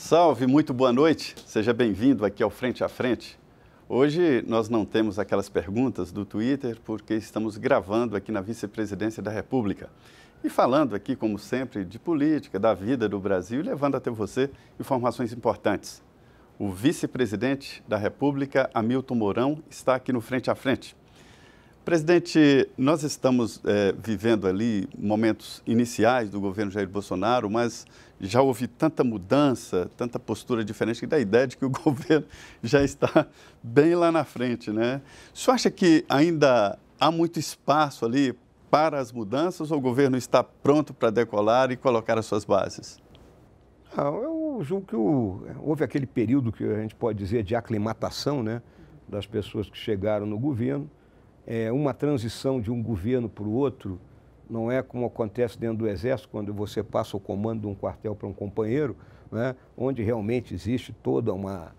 Salve, muito boa noite. Seja bem-vindo aqui ao Frente a Frente. Hoje nós não temos aquelas perguntas do Twitter porque estamos gravando aqui na Vice-Presidência da República e falando aqui, como sempre, de política, da vida do Brasil e levando até você informações importantes. O Vice-Presidente da República, Hamilton Mourão, está aqui no Frente a Frente. Presidente, nós estamos vivendo ali momentos iniciais do governo Jair Bolsonaro, mas já houve tanta mudança, tanta postura diferente, que dá a ideia de que o governo já está bem lá na frente, né? O senhor acha que ainda há muito espaço ali para as mudanças ou o governo está pronto para decolar e colocar as suas bases? Eu julgo que houve aquele período que a gente pode dizer de aclimatação, né, das pessoas que chegaram no governo. Uma transição de um governo para o outro não é como acontece dentro do Exército, quando você passa o comando de um quartel para um companheiro, né, onde realmente existe toda uma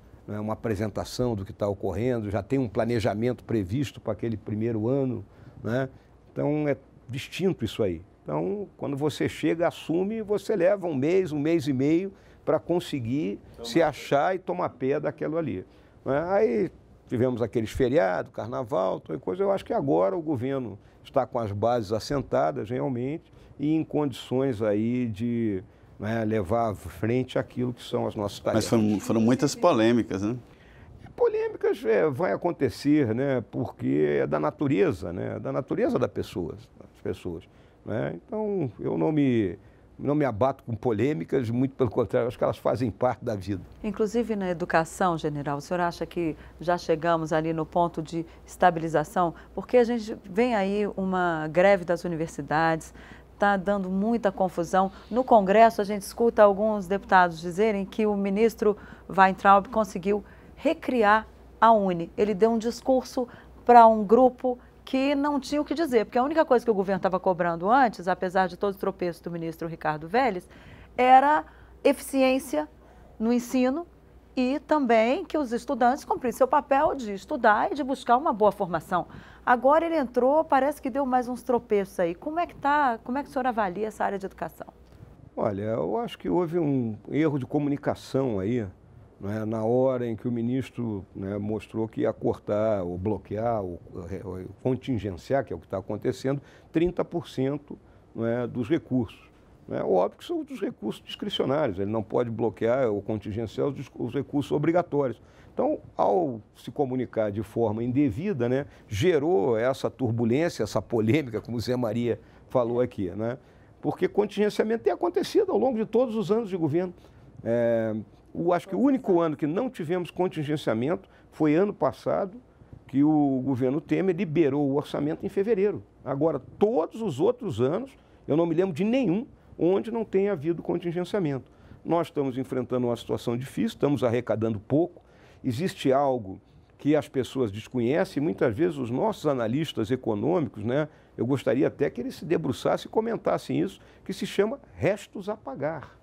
apresentação do que está ocorrendo, já tem um planejamento previsto para aquele primeiro ano, né? Então é distinto isso aí. Então, quando você chega, assume, você leva um mês e meio para conseguir se achar e tomar pé daquilo ali, né? Aí tivemos aqueles feriados, carnaval, toda coisa. Eu acho que agora o governo está com as bases assentadas realmente e em condições aí de levar à frente aquilo que são as nossas tarefas. Mas foram muitas polêmicas, né? Polêmicas vai acontecer, né? Porque é da natureza, né? Da natureza das pessoas, né? Então, eu não me abato com polêmicas, muito pelo contrário, acho que elas fazem parte da vida. Inclusive na educação, general, o senhor acha que já chegamos ali no ponto de estabilização? Porque a gente vem aí uma greve das universidades, está dando muita confusão. No Congresso, a gente escuta alguns deputados dizerem que o ministro Weintraub conseguiu recriar a UNE. Ele deu um discurso para um grupo que não tinha o que dizer, porque a única coisa que o governo estava cobrando antes, apesar de todos os tropeços do ministro Ricardo Vélez, era eficiência no ensino e também que os estudantes cumprissem seu papel de estudar e de buscar uma boa formação. Agora ele entrou, parece que deu mais uns tropeços aí. Como é que o senhor avalia essa área de educação? Olha, eu acho que houve um erro de comunicação aí, né, na hora em que o ministro, né, mostrou que ia cortar ou bloquear ou contingenciar, que é o que está acontecendo, 30%, né, dos recursos. Né? Óbvio que são dos recursos discricionários, ele não pode bloquear ou contingenciar os recursos obrigatórios. Então, ao se comunicar de forma indevida, né, gerou essa turbulência, essa polêmica, como o Zé Maria falou aqui, né? Porque contingenciamento tem acontecido ao longo de todos os anos de governo. Acho que o único ano que não tivemos contingenciamento foi ano passado, que o governo Temer liberou o orçamento em fevereiro. Agora, todos os outros anos, eu não me lembro de nenhum onde não tenha havido contingenciamento. Nós estamos enfrentando uma situação difícil, estamos arrecadando pouco. Existe algo que as pessoas desconhecem, e muitas vezes os nossos analistas econômicos, né, eu gostaria até que eles se debruçassem e comentassem isso, que se chama restos a pagar.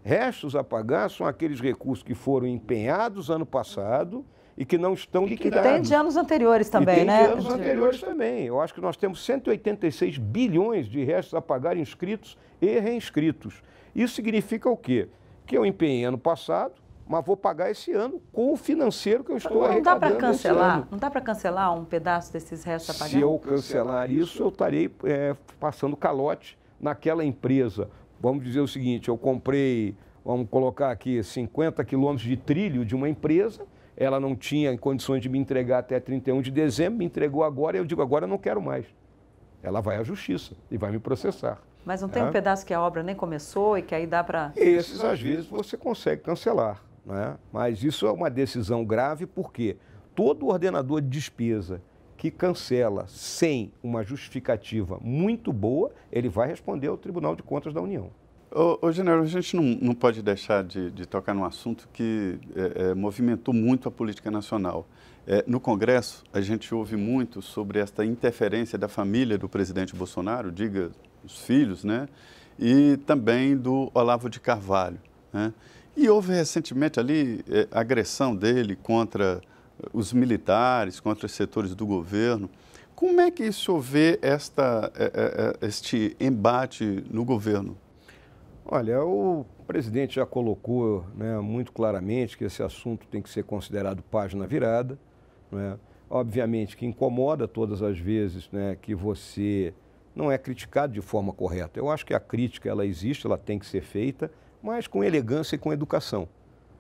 Restos a pagar são aqueles recursos que foram empenhados ano passado e que não estão liquidados. E tem de anos anteriores também, né? Tem de anos anteriores também. Eu acho que nós temos 186 bilhões de restos a pagar inscritos e reinscritos. Isso significa o quê? Que eu empenhei ano passado, mas vou pagar esse ano com o financeiro que eu estou arrecadando. Não dá para cancelar? Não dá para cancelar um pedaço desses restos a pagar? Se eu cancelar isso, eu estarei passando calote naquela empresa. Vamos dizer o seguinte, eu comprei, vamos colocar aqui, 50 quilômetros de trilho de uma empresa, ela não tinha condições de me entregar até 31 de dezembro, me entregou agora, e eu digo, agora eu não quero mais. Ela vai à justiça e vai me processar. Mas não tem um pedaço que a obra nem começou e que aí dá para... Esses, às vezes, você consegue cancelar, né? Mas isso é uma decisão grave porque todo ordenador de despesa que cancela sem uma justificativa muito boa, ele vai responder ao Tribunal de Contas da União. General, a gente não pode deixar de tocar num assunto que movimentou muito a política nacional. No Congresso, a gente ouve muito sobre esta interferência da família do presidente Bolsonaro, diga os filhos, né? E também do Olavo de Carvalho, né? E houve recentemente ali agressão dele contra os militares, contra os setores do governo. Como é que o senhor vê este embate no governo? Olha, o presidente já colocou, né, muito claramente que esse assunto tem que ser considerado página virada, né? Obviamente que incomoda todas as vezes, né, que você não é criticado de forma correta. Eu acho que a crítica ela existe, ela tem que ser feita, mas com elegância e com educação,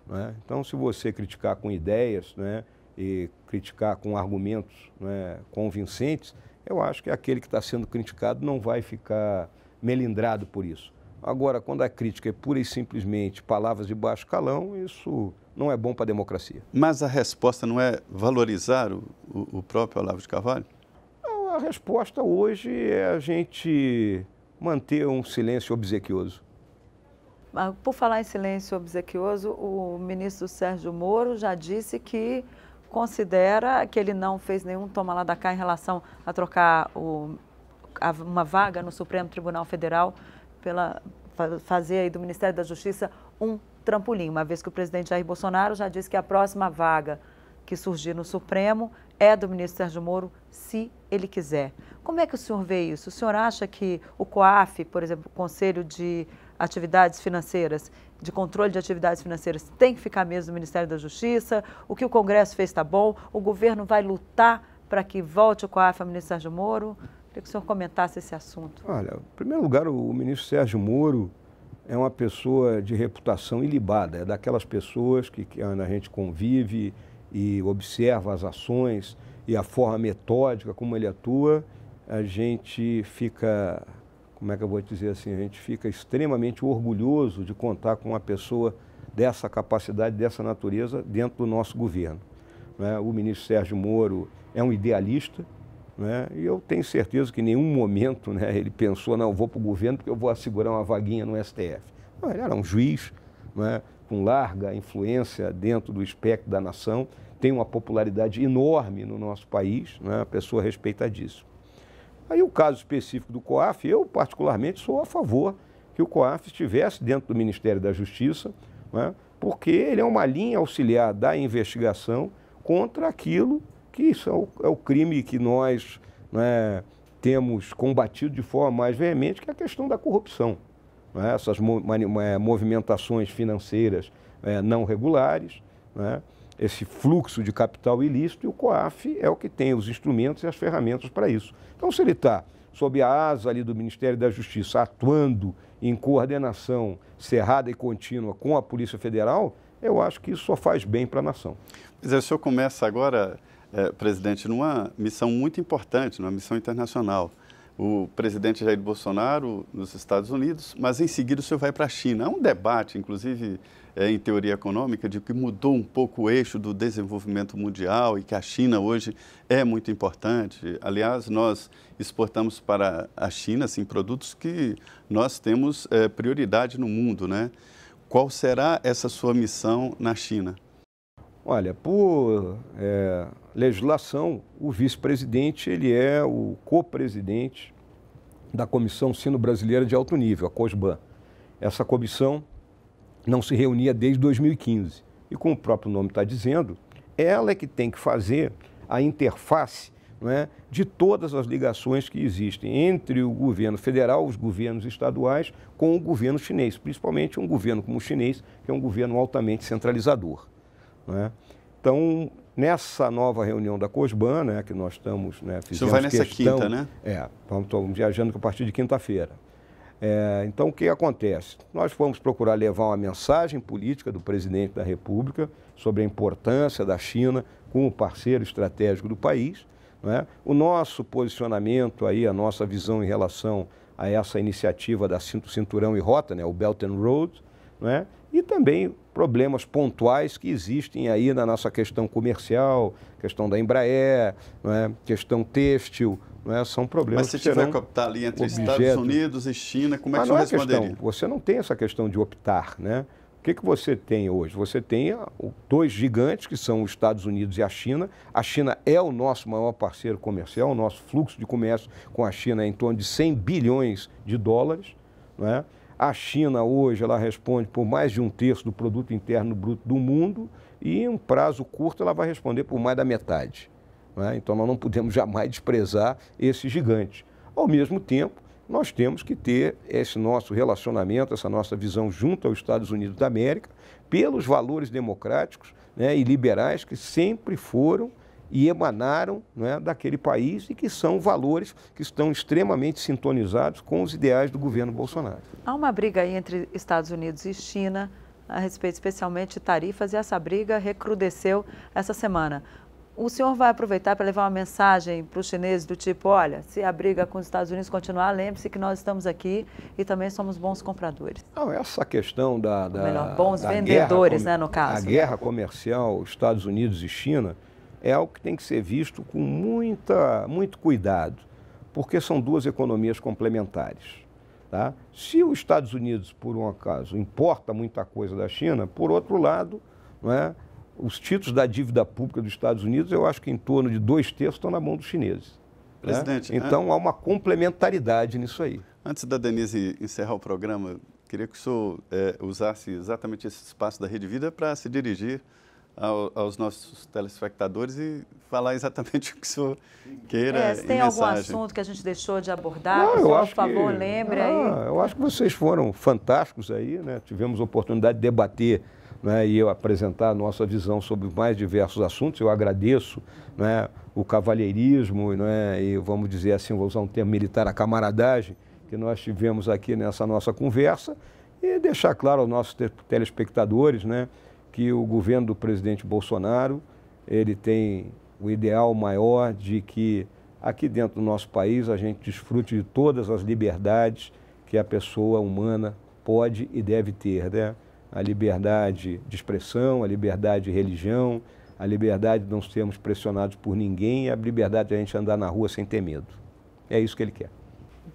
né? Então, se você criticar com ideias, né, e criticar com argumentos, né, convincentes, eu acho que aquele que está sendo criticado não vai ficar melindrado por isso. Agora, quando a crítica é pura e simplesmente palavras de baixo calão, isso não é bom para a democracia. Mas a resposta não é valorizar o próprio Olavo de Carvalho? Não, a resposta hoje é a gente manter um silêncio obsequioso. Por falar em silêncio obsequioso, o ministro Sérgio Moro já disse que considera que ele não fez nenhum toma lá da cá em relação a trocar uma vaga no Supremo Tribunal Federal fazer aí do Ministério da Justiça um trampolim, uma vez que o presidente Jair Bolsonaro já disse que a próxima vaga que surgir no Supremo é do ministro Sérgio Moro, se ele quiser. Como é que o senhor vê isso? O senhor acha que o COAF, por exemplo, o Conselho de Atividades Financeiras, de Controle de Atividades Financeiras, tem que ficar mesmo no Ministério da Justiça? O que o Congresso fez está bom? O governo vai lutar para que volte o COAF ao ministro Sérgio Moro? Queria que o senhor comentasse esse assunto. Olha, em primeiro lugar, o ministro Sérgio Moro é uma pessoa de reputação ilibada, é daquelas pessoas que a gente convive e observa as ações e a forma metódica como ele atua, a gente fica, como é que eu vou dizer assim, a gente fica extremamente orgulhoso de contar com uma pessoa dessa capacidade, dessa natureza dentro do nosso governo, né? O ministro Sérgio Moro é um idealista, né? E eu tenho certeza que em nenhum momento, né, ele pensou, não, eu vou para o governo porque eu vou assegurar uma vaguinha no STF. Não, ele era um juiz, né, com larga influência dentro do espectro da nação, tem uma popularidade enorme no nosso país, né, uma pessoa respeitadíssima. Aí o caso específico do COAF, eu particularmente sou a favor que o COAF estivesse dentro do Ministério da Justiça, né, porque ele é uma linha auxiliar da investigação contra aquilo que isso é o crime que nós, né, temos combatido de forma mais veemente, que é a questão da corrupção, né? Essas movimentações financeiras não regulares, né? Esse fluxo de capital ilícito, e o COAF é o que tem os instrumentos e as ferramentas para isso. Então, se ele está sob a asa ali do Ministério da Justiça, atuando em coordenação cerrada e contínua com a Polícia Federal, eu acho que isso só faz bem para a nação. Mas o senhor começa agora, presidente, numa missão muito importante, numa missão internacional. O presidente Jair Bolsonaro nos Estados Unidos, mas em seguida o senhor vai para a China. Há um debate, inclusive em teoria econômica, de que mudou um pouco o eixo do desenvolvimento mundial e que a China hoje é muito importante. Aliás, nós exportamos para a China assim, produtos que nós temos prioridade no mundo, né? Qual será essa sua missão na China? Olha, por legislação, o vice-presidente ele é o co-presidente da Comissão Sino-Brasileira de Alto Nível, a COSBAN. Essa comissão não se reunia desde 2015. E como o próprio nome está dizendo, ela é que tem que fazer a interface, não é, de todas as ligações que existem entre o governo federal, os governos estaduais, com o governo chinês, principalmente um governo como o chinês, que é um governo altamente centralizador. Né? Então, nessa nova reunião da COSBAN, né, que nós estamos... Né, o senhor vai nessa quinta, né? Estamos viajando a partir de quinta-feira. Então, o que acontece? Nós fomos procurar levar uma mensagem política do presidente da República sobre a importância da China como parceiro estratégico do país, né? O nosso posicionamento, aí, a nossa visão em relação a essa iniciativa da Cinturão e Rota, né, o Belt and Road, né? E também problemas pontuais que existem aí na nossa questão comercial, questão da Embraer, né? Questão têxtil, né? São problemas. Mas se tiver que optar ali entre Estados Unidos e China, como é que o senhor responderia? Você não tem essa questão de optar, né? O que você tem hoje? Você tem dois gigantes, que são os Estados Unidos e a China. A China é o nosso maior parceiro comercial, o nosso fluxo de comércio com a China é em torno de 100 bilhões de dólares, né? A China hoje ela responde por mais de 1/3 do produto interno bruto do mundo e em um prazo curto ela vai responder por mais da metade, né? Então nós não podemos jamais desprezar esse gigante. Ao mesmo tempo nós temos que ter esse nosso relacionamento, essa nossa visão junto aos Estados Unidos da América, pelos valores democráticos, né, e liberais que sempre foram e emanaram, né, daquele país e que são valores que estão extremamente sintonizados com os ideais do governo Bolsonaro. Há uma briga aí entre Estados Unidos e China a respeito especialmente de tarifas, e essa briga recrudesceu essa semana. O senhor vai aproveitar para levar uma mensagem para os chineses do tipo, olha, se a briga com os Estados Unidos continuar, lembre-se que nós estamos aqui e também somos bons compradores. Não, essa questão bons vendedores, né, no caso. A guerra comercial Estados Unidos e China é algo que tem que ser visto com muito cuidado, porque são duas economias complementares. Tá? Se os Estados Unidos, por um acaso, importa muita coisa da China, por outro lado, não é? Os títulos da dívida pública dos Estados Unidos, eu acho que em torno de 2/3 estão na mão dos chineses. Presidente, né? Então, há uma complementaridade nisso aí. Antes da Denise encerrar o programa, queria que o senhor usasse exatamente esse espaço da Rede Vida para se dirigir aos nossos telespectadores e falar exatamente o que o senhor queira. Se tem algum assunto que a gente deixou de abordar, Não, por favor, lembre aí. Eu acho que vocês foram fantásticos aí, né? Tivemos a oportunidade de debater, né, e eu apresentar a nossa visão sobre mais diversos assuntos. Eu agradeço, né, o cavalheirismo, né, e vamos dizer assim, vou usar um termo militar, a camaradagem que nós tivemos aqui nessa nossa conversa, e deixar claro aos nossos telespectadores, né, que o governo do presidente Bolsonaro, ele tem o ideal maior de que aqui dentro do nosso país a gente desfrute de todas as liberdades que a pessoa humana pode e deve ter, né? A liberdade de expressão, a liberdade de religião, a liberdade de não sermos pressionados por ninguém e a liberdade de a gente andar na rua sem ter medo. É isso que ele quer.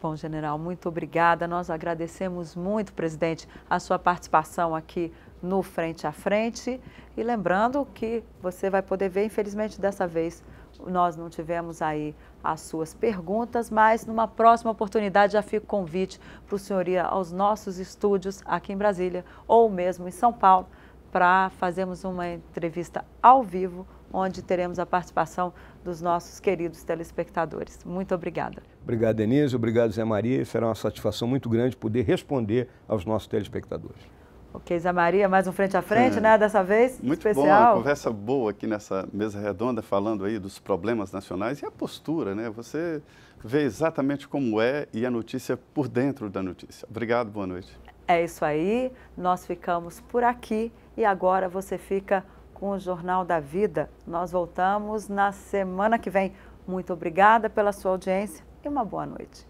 Bom, general, muito obrigada. Nós agradecemos muito, presidente, a sua participação aqui no Frente a Frente. E lembrando que você vai poder ver, infelizmente dessa vez, nós não tivemos aí as suas perguntas, mas numa próxima oportunidade já fica o convite para o senhor ir aos nossos estúdios aqui em Brasília ou mesmo em São Paulo para fazermos uma entrevista ao vivo, onde teremos a participação dos nossos queridos telespectadores. Muito obrigada. Obrigado, Denise. Obrigado, Zé Maria. Será uma satisfação muito grande poder responder aos nossos telespectadores. Ok, Zé Maria, mais um Frente a Frente, né, dessa vez, muito especial. Bom, uma conversa boa aqui nessa mesa redonda, falando aí dos problemas nacionais e a postura, né? Você vê exatamente como é e a notícia por dentro da notícia. Obrigado, boa noite. É isso aí, nós ficamos por aqui e agora você fica com o Jornal da Vida. Nós voltamos na semana que vem. Muito obrigada pela sua audiência e uma boa noite.